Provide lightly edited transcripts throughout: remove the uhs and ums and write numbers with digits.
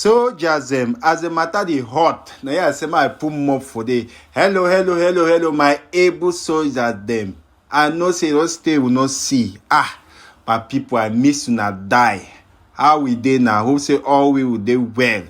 So just as the matter dey hot, now yeah, I say my put more for the hello, my able soldiers them. I know say don't stay will not see. But people I miss you not die. How we dey now? Hope say all we will dey well.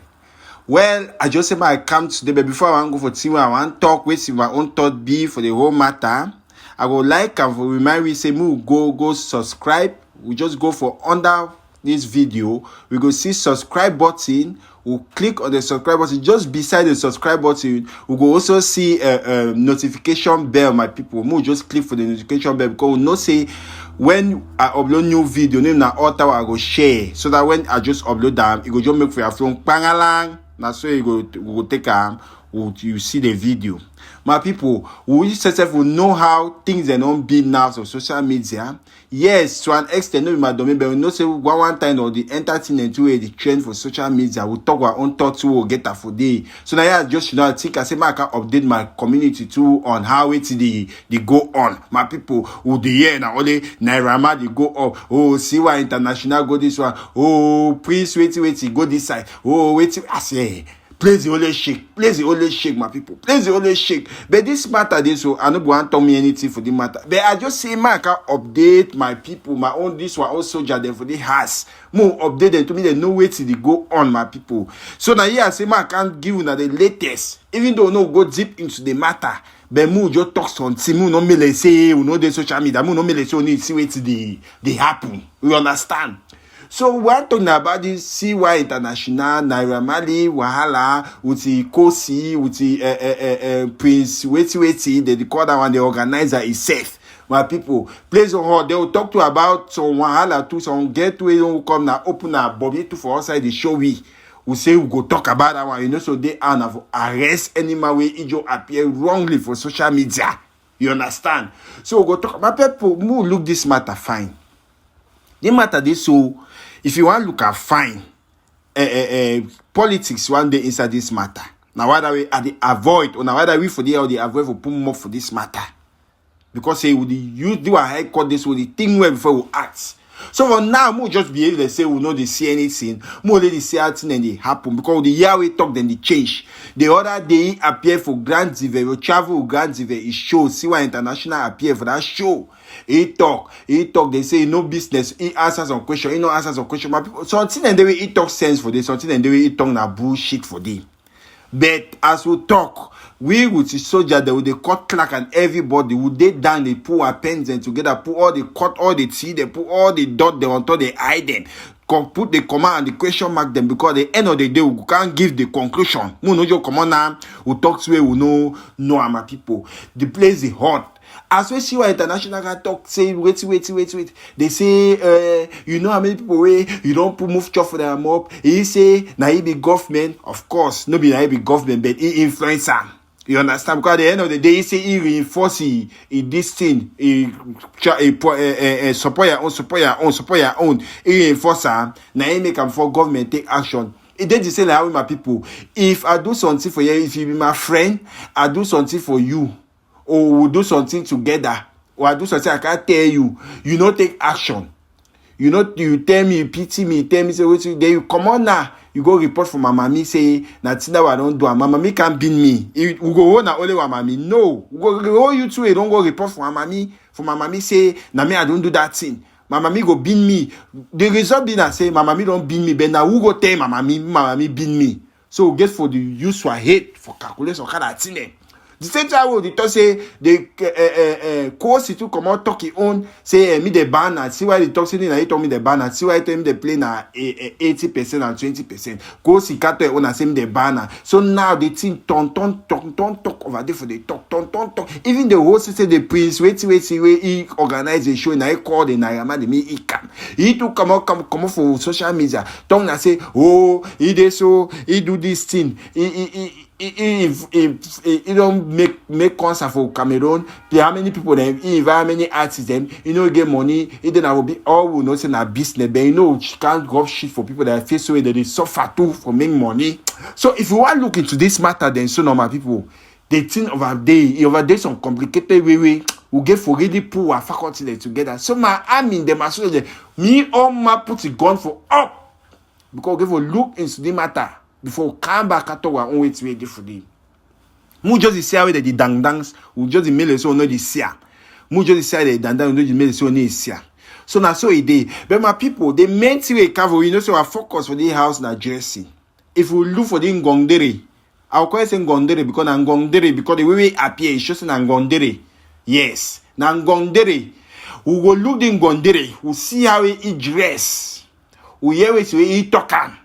Well, I just say my come today, but before I want go for team, I want talk with my own thought be for the whole matter. I would like and for remind we say move go subscribe. We just go for under this video, we go see subscribe button. We'll click on the subscribe button. Just beside the subscribe button, we go also see a notification bell, my people. We'll just click for the notification bell because we know say when I upload new video, name na author I go share so that when I just upload them, it go just make for your phone pangalang. That's why we go take you see the video. My people, we will know how things are not being now on social media. Yes, to an extent, no, my domain, but we know say one time or the entertainment way the trend for social media. We talk our own thoughts. We will get that for day. So now, yeah, just I think I say I can update my community too on how it they go on. My people, who the year now only Naira they go up. Oh, see why international go this one. Oh, please wait, go this side. Oh, wait, I say. Place the only shake, my people. Place the only shake. But this matter, this so I don't want to tell me anything for the matter. But I just say, man, I can update my people, my own this one, also them for the house. More update them to me. They know where to go on, my people. So now here I say, man, I can't give you the latest, even though no go deep into the matter. But more just talk something. More no me say, we know the social media. More no me say, only see where to they happen. We understand. So we're talking about this CY International, Naira Marley, Wahala, with the Kosi, with the Prince, wait, they call that one, the organizer is safe. My people, place on hold. They will talk to about some Wahala too, some gateway will come now, open up Bobby to for outside the show we say we go talk about that one, you know, so they are now arrest any man where it appear wrongly for social media. You understand? So we go talk about people who look this matter fine. The matter this so if you want to look at fine politics one day inside this matter. Now why that we avoid or now why that we for the or they avoid for put more for this matter. Because say we use do a high court this with the thing where before we act. So for now, we just be able to say we know they see anything, more they see anything and they happen because the year we talk then they change. The other day appear for Grand Dive, we travel Grand Dive, it shows see why international appear for that show. He talk, they say no business, he answers some question, he no answers some question. But something and the way he talk sense for this, something and the way he talk na bullshit for this. But as we talk, we with the soldier, they would cut clerk and everybody would they down, they put our pens and together, put all the cut, all the T, they put all the dot, they on top, they hide them. Put the command and the question mark them because at the end of the day, we can't give the conclusion. We know your command now, we talk to we know our people. The place is hot. As we see why international guy talk, say, wait. They say, you know how many people way, you don't put move chop for them up. He say, now he be government. Of course, no be now he be government, but he influencer. You understand? Because at the end of the day, he say he reinforce this thing. He support your own. He reinforce her. Now he make him for government take action. It did the same like with my people. If I do something for you, if you be my friend, I do something for you. Or we'll do something together. Or I do something I can't tell you. You don't take action. You tell me, you pity me, tell me, say, wait, then you come on now. You go report for my mommy, say, that's that I don't do. My mommy can't beat me. We go on only with mommy. No. We go you too, don't go report for my mommy. For my mommy, say, nah, me, I don't do that thing. My mommy go beat me. The result be that say, my mommy don't beat me, but now who go tell my mommy beat me. So get for the use for hate, for calculation, kind of thing. The same time they talk say the course to come out talk his own say me the ban see why they talk say na he told me the ban see why tell me the play na 80% and 20%. Course he cut own and say me the ban. So now the thing turn talk over there for the talk. Even the host say the prince wait where he organize a show and I call the Naira Marley me he come. He to come out for social media. Talk na say oh he dey so he do this thing he don't make concert for Cameroon. There how many people them, how many artists them, get money. It then I will be all will not say na business, but you can't go shit for people that face away that they suffer too for making money. So if you want to look into this matter, then so normal people, they think over there some complicated way we get for really pull our faculty together. So my army them as me all my put a gun for up because we for look into the matter. before we come back at our own way to way differently. Mu just see how the dangdangs, we just mail so no the sia. Mu just see how the dangdang no the mail so no sia. So now so it dey. But my people, the main thing we cover, you know, so our focus for the house na Jersey. If we look for the Ngondere, I'll call it Ngondere because Ngondere because the way we appear is just Ngondere. Yes, Ngondere. We go look the Ngondere. We see how he dress. We hear it he talking.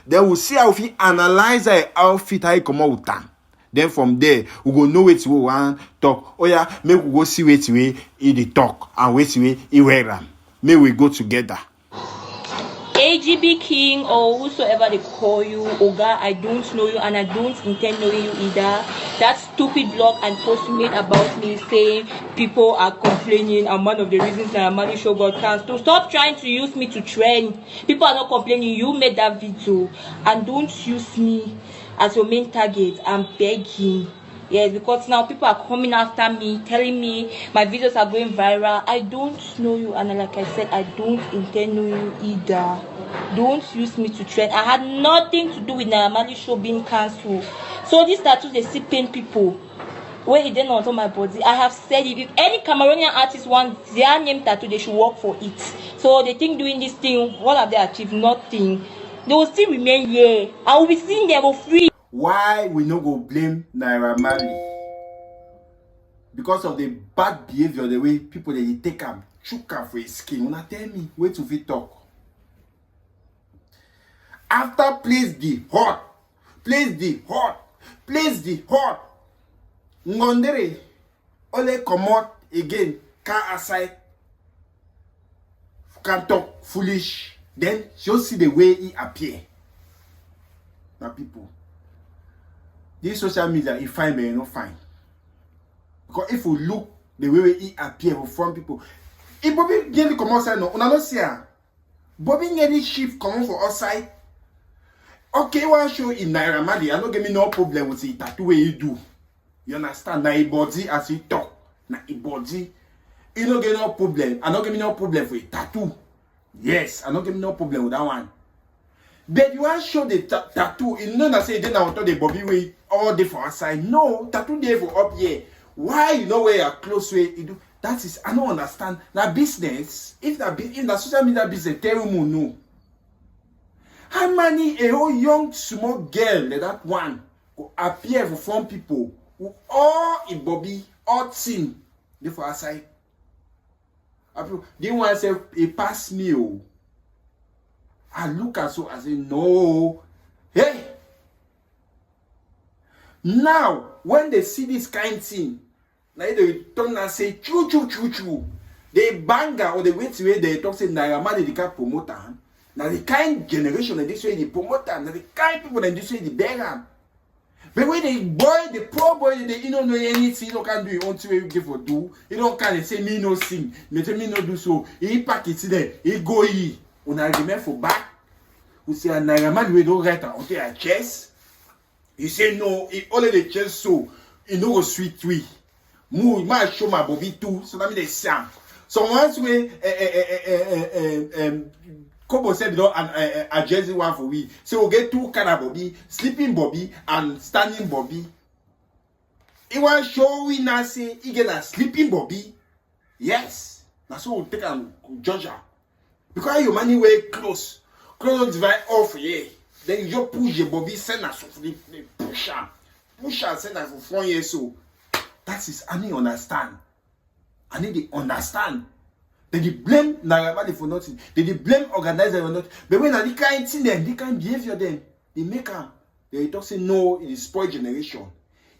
Then we see how he analyze the outfit how he come out with time. Then from there, we go know what we want talk. Oh yeah, make we go see what he dey talk and what he wear them. May we go together. AGB King or whosoever they call you, Oga, I don't know you and I don't intend knowing you either. That stupid blog and post you made about me saying people are complaining and one of the reasons that Amadi show got cancelled. Stop trying to use me to trend. People are not complaining. You made that video and don't use me as your main target. I'm begging. Yes, because now people are coming after me, telling me my videos are going viral. I don't know you, and like I said, I don't intend knowing you either. Don't use me to trend. I had nothing to do with Naira show being cancelled. So these tattoos they see pain people. Where it didn't on my body. I have said it. If any Cameroonian artist wants their name tattoo, they should work for it. So they think doing this thing, what have they achieved? Nothing. They will still remain here. I will be seeing them for free. Why we no go blame Naira Marley? Because of the bad behavior, the way people they take him, chook him for his skin. Una tell me, wait till we talk. After place the hot, Ngondere only come out again, car aside, can talk foolish. Then you'll see the way he appear. Now people. This social media, if fine, but not fine. Because if we look the way he appear from people, if Bobby get come outside, no, una not see her. Bobby get this shift come for outside. Okay, one show in Naira Marley, I don't get me no problem with the tattoo way you do. You understand? Na body as he talk, na body. You don't get no problem. I don't get me no problem for a tattoo. Yes, I don't get me no problem with that one. But you want to show the tattoo, you know that say then I want to the Bobby way all day for outside. No, tattoo there for up here. Why you know where your close way you do? That is I don't understand. Now business, if the social media business, tell me no. How many a whole young small girl like that one go appear for some people who all in Bobby, all team, they for outside. They want to say he pass me oh. I look at so I say no. Hey. Now when they see this kind of thing, now they turn and say choo. They bang or they wait where they talk say Naira Marley the kind promoter. Now the kind generation that this way they promote them, now the kind people that this way they beg them. But when the poor boy, they don't know anything, you don't can do your own way you give for do. You don't can say me no sing, me tell me no do so. He pack it there, he go he. On a argument for back. We say a Naira Marley we don't write on a chest. You say no, he only the chest so he no go sweet we. Mu might show my Bobby too, so that mean they sing. So once we Kobo said no a jersey one for we. So we'll get two kind of Bobby, sleeping Bobby and standing Bobby. He want show we now say he get a sleeping Bobby. Yes. That's what we'll take and judge her. Because your money way close divide off here. Then you just push your Bobby, send us the push her, send us for 4 years so. That is I need understand. I need to understand. They blame Naira Marley for nothing. They blame organizer for nothing. But when they can't see them, they can't behavior them. They make them. They talk say no, it is spoiled generation.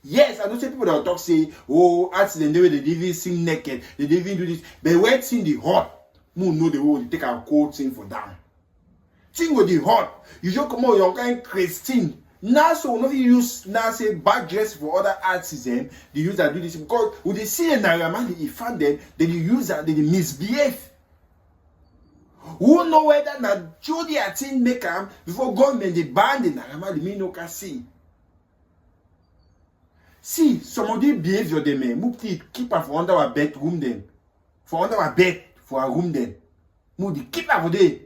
Yes, I don't say people that talk say, oh, artists they didn't even sing naked, they didn't even do this. But when thing the hot, who know the way they take a cold thing for them. Thing with the hot, you just come out your kind Christine. Now so not use now say bad dress for other artists they use that do this because when they see a Naira Marley he found them, then you use that they misbehave. Who know whether that Jody a thing make them before government they ban the Naira Marley me no can see. See some of the behavior they may move keep her for under our bedroom then. For under our bed for our room then. Move the keep her for there.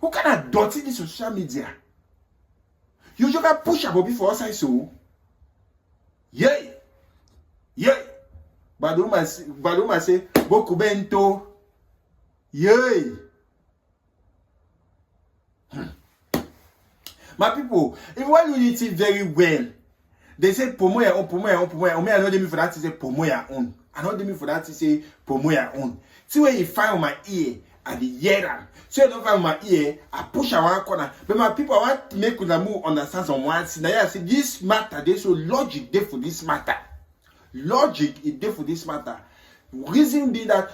Who can dirty this social media? You just push a bobby for outside so. Yay. Baduma say boku bento. Yay. My people, if one unit it very well, they say promo your own. Me, I know them for that to say promo your own. I know them for that to say promo your own. See where you find on my ear at the hear them. So you don't find on my ear, I push a one corner. But my people, I want to make them move understand some one thing. Now I say this matter, there's so logic there for this matter. Logic is there for this matter. Reason being that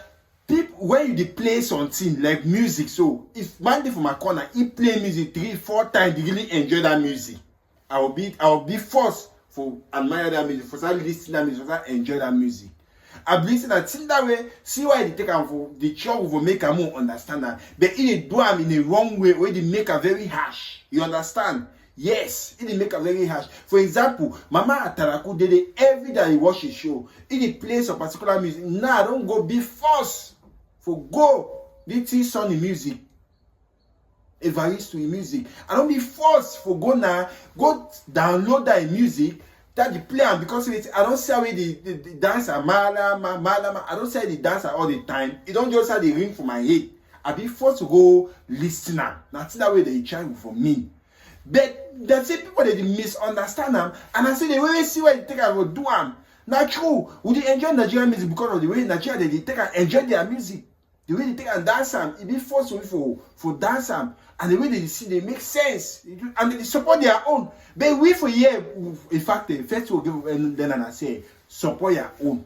people when you play something like music, so if man dey for my corner, he play music 3-4 times, they really enjoy that music. I will be forced for admire that music, for start listen that music, for start enjoy that music. I believe that in that way, see why they take am for the church will make a more understand that. But if they do am in a wrong way, where they make a very harsh. You understand? Yes, it make a very harsh. For example, Mama Ataraku did it every day he watch his show. It plays a particular music. Now I don't go be forced for go this song in music. Evaristo in music. I don't be forced for go now, go download that in music, that the play and because of it, I don't see how the dancer malama. I don't say the dancer all the time. It don't just have the ring for my head. I be forced to go listen now. That's that way they try for me. But the same people they misunderstand them, and I say they really see why they take and do them. Not true. Would they enjoy Nigerian music because of the way Nigeria they take and enjoy their music? The way they take and dance them, it be forced for dance them, and the way they see they make sense, and they support their own. But we for here, in fact, the first will give and then I say support your own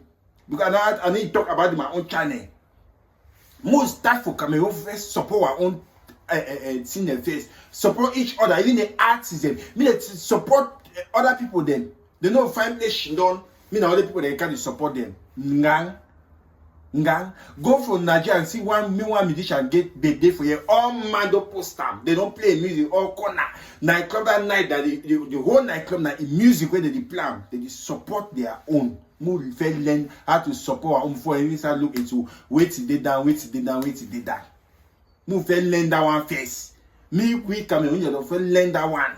because I need to talk about my own channel. Most start for Cameroon first support our own. See their face, support each other, even the artists them. Me that support other people them. They know find place done. Me now other people they can't support them. Ngang. Go for Nigeria and see one musician get birthday for you. All man don't post them. They don't play music all corner. Nightclub that night that the whole nightclub now in music where they plan. They support their own. More learn how to support our own for every start look into wait till they down. Move and learn that one first. Me quick come when you don't learn that one.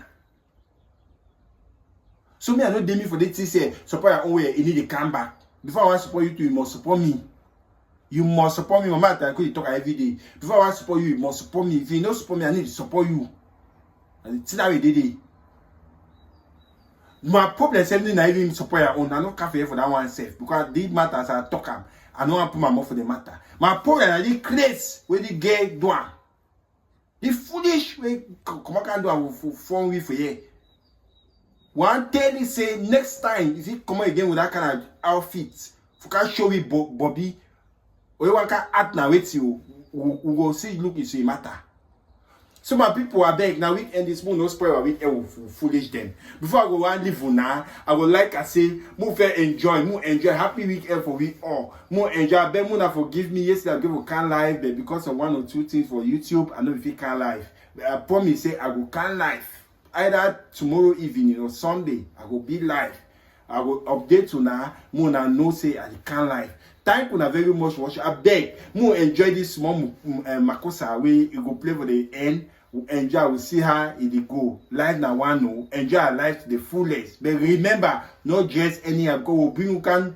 So me I know demi for the thing say support your own way. You need to come back. Before I want to support you too, you must support me. You must support me. Mama, I could talk every day. Before I want to support you, you must support me. If you don't support me, I need to support you. And it's that way they did. My problem is something I even support your own. I don't care for that one self because these matters I talk am. I don't want to put my mouth for the matter. My problem is the craze where the gay do. The foolish way come can do for 4 weeks for you. One day they say next time if you come again with that kind of outfit, you can show me Bobby. Or you want to act now with you, we will see look into the matter. So my people are beg now weekend this moon no spoil our weekend foolish them. Before I go and live now, I would like I say move enjoy happy weekend for we all. More enjoy. Ben Muna forgive me. Yesterday I gave a can live, but because of 1 or 2 things for YouTube, I know if you can live. But I promise say I will can live. Either tomorrow evening or Sunday, I will be live. I will update to now. Muna no say I can live. Thank you very much for watching. I beg, more enjoy this small Makosa way. You go play for the end. Enjoy. We'll see how it go. Life now one no. Enjoy our life to the fullest. But remember, not just any go. We'll bring you can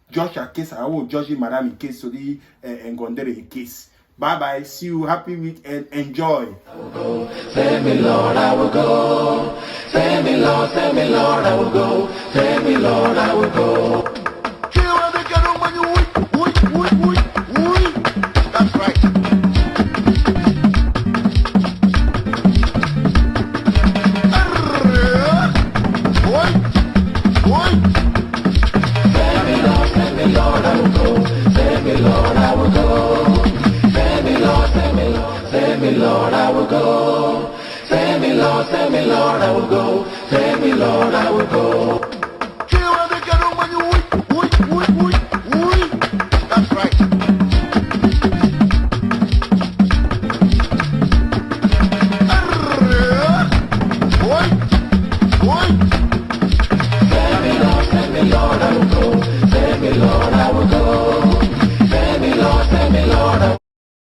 judge a case. I will judge madam in case so the Ngondere in case. Bye bye. See you. Happy weekend. Enjoy. I will go. Send me, Lord. I will go. Send me, Lord. Send me, Lord. I will go. Send me, Lord. I will go. That's right. Send me, Lord, I will go. Send me, Lord, I will go. Send me, Lord, send me, Lord, send me, Lord, I will go. Send me, Lord, I will go. Send me, Lord, I will go.